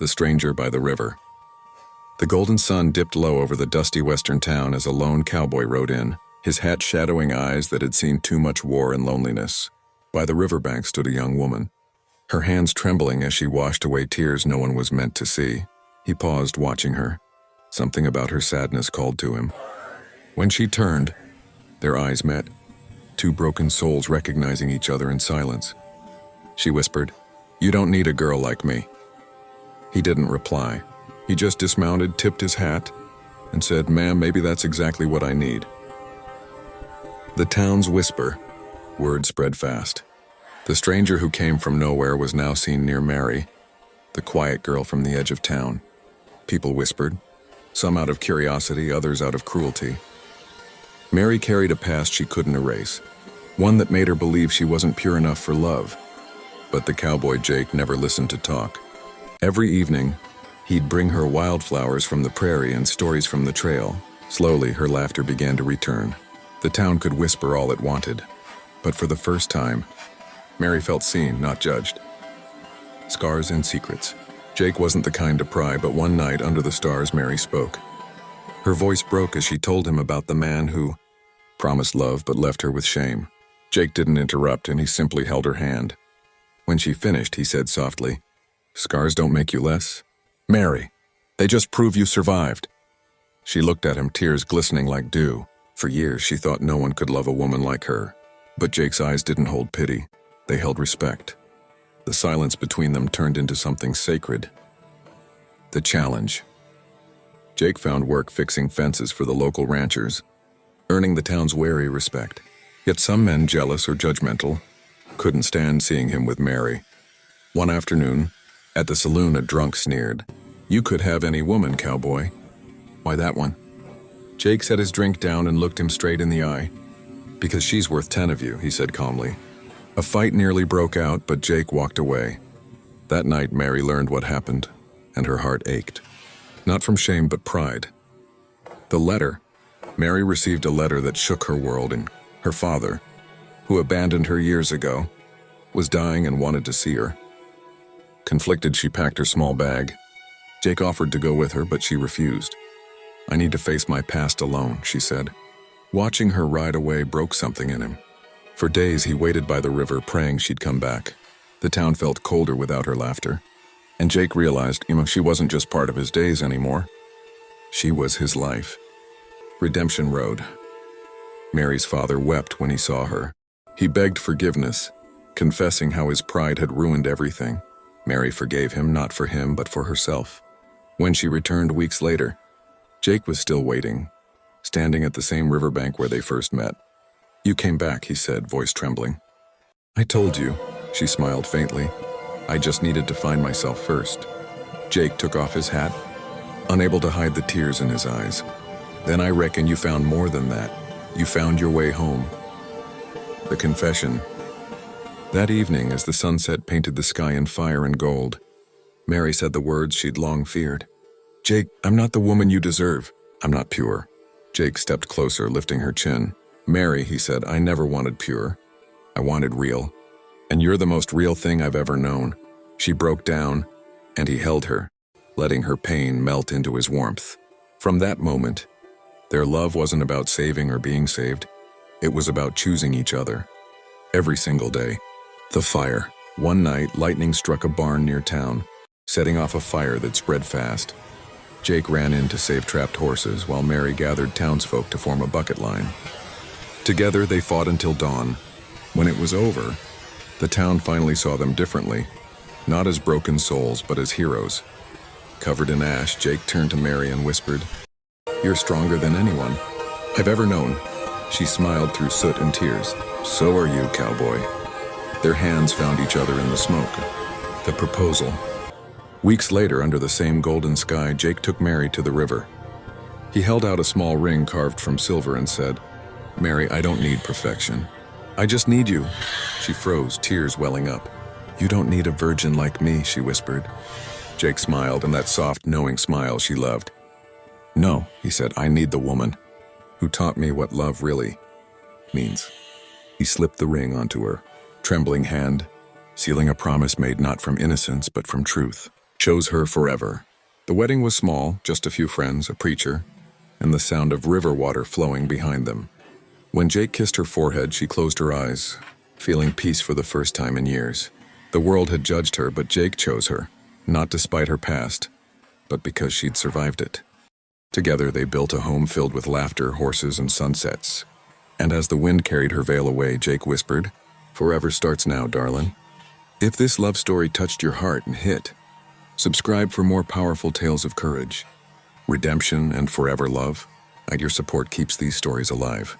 The Stranger by the River. The golden sun dipped low over the dusty western town as a lone cowboy rode in, his hat shadowing eyes that had seen too much war and loneliness. By the riverbank stood a young woman, her hands trembling as she washed away tears no one was meant to see. He paused, watching her. Something about her sadness called to him. When she turned, their eyes met, two broken souls recognizing each other in silence. She whispered, "You don't need a girl like me." He didn't reply. He just dismounted, tipped his hat, and said, "Ma'am, maybe that's exactly what I need." The town's whisper. Word spread fast. The stranger who came from nowhere was now seen near Mary, the quiet girl from the edge of town. People whispered, some out of curiosity, others out of cruelty. Mary carried a past she couldn't erase, one that made her believe she wasn't pure enough for love. But the cowboy Jake never listened to talk. Every evening, he'd bring her wildflowers from the prairie and stories from the trail. Slowly, her laughter began to return. The town could whisper all it wanted. But for the first time, Mary felt seen, not judged. Scars and secrets. Jake wasn't the kind to pry, but one night under the stars, Mary spoke. Her voice broke as she told him about the man who promised love but left her with shame. Jake didn't interrupt, and he simply held her hand. When she finished, he said softly, "Scars don't make you less, Mary. They just prove you survived." She looked at him, tears glistening like dew. For years, she thought no one could love a woman like her. But Jake's eyes didn't hold pity. They held respect. The silence between them turned into something sacred. The challenge. Jake found work fixing fences for the local ranchers, earning the town's wary respect. Yet some men, jealous or judgmental, couldn't stand seeing him with Mary. One afternoon, at the saloon, a drunk sneered, "You could have any woman, cowboy." "Why that one?" Jake set his drink down and looked him straight in the eye. "Because she's worth 10 of you," he said calmly. A fight nearly broke out, but Jake walked away. That night, Mary learned what happened, and her heart ached. Not from shame, but pride. The letter. Mary received a letter that shook her world, and her father, who abandoned her years ago, was dying and wanted to see her. Conflicted, she packed her small bag. Jake offered to go with her, but she refused. "I need to face my past alone," she said. Watching her ride away broke something in him. For days, he waited by the river, praying she'd come back. The town felt colder without her laughter. And Jake realized, she wasn't just part of his days anymore. She was his life. Redemption Road. Mary's father wept when he saw her. He begged forgiveness, confessing how his pride had ruined everything. Mary forgave him, not for him, but for herself. When she returned weeks later, Jake was still waiting, standing at the same riverbank where they first met. "You came back," he said, voice trembling. "I told you," she smiled faintly. "I just needed to find myself first." Jake took off his hat, unable to hide the tears in his eyes. "Then I reckon you found more than that. You found your way home." The confession. That evening, as the sunset painted the sky in fire and gold, Mary said the words she'd long feared. "Jake, I'm not the woman you deserve. I'm not pure." Jake stepped closer, lifting her chin. "Mary," he said, "I never wanted pure. I wanted real. And you're the most real thing I've ever known." She broke down, and he held her, letting her pain melt into his warmth. From that moment, their love wasn't about saving or being saved. It was about choosing each other. Every single day. The fire. One night, lightning struck a barn near town, setting off a fire that spread fast. Jake ran in to save trapped horses, while Mary gathered townsfolk to form a bucket line. Together, they fought until dawn. When it was over, the town finally saw them differently, not as broken souls, but as heroes. Covered in ash, Jake turned to Mary and whispered, "You're stronger than anyone I've ever known." She smiled through soot and tears. "So are you, cowboy." Their hands found each other in the smoke. The proposal. Weeks later, under the same golden sky, Jake took Mary to the river. He held out a small ring carved from silver and said, "Mary, I don't need perfection. I just need you." She froze, tears welling up. "You don't need a virgin like me," she whispered. Jake smiled, and that soft, knowing smile she loved. "No," he said, "I need the woman who taught me what love really means." He slipped the ring onto her trembling hand, sealing a promise made not from innocence but from truth. chose her forever. The wedding was small, just a few friends, a preacher, and the sound of river water flowing behind them. When Jake kissed her forehead, she closed her eyes, feeling peace for the first time in years. The world had judged her, but Jake chose her, not despite her past, but because she'd survived it. Together, they built a home filled with laughter, horses, and sunsets. And as the wind carried her veil away, Jake whispered, "Forever starts now, darling." If this love story touched your heart and hit, subscribe for more powerful tales of courage, redemption, and forever love. And your support keeps these stories alive.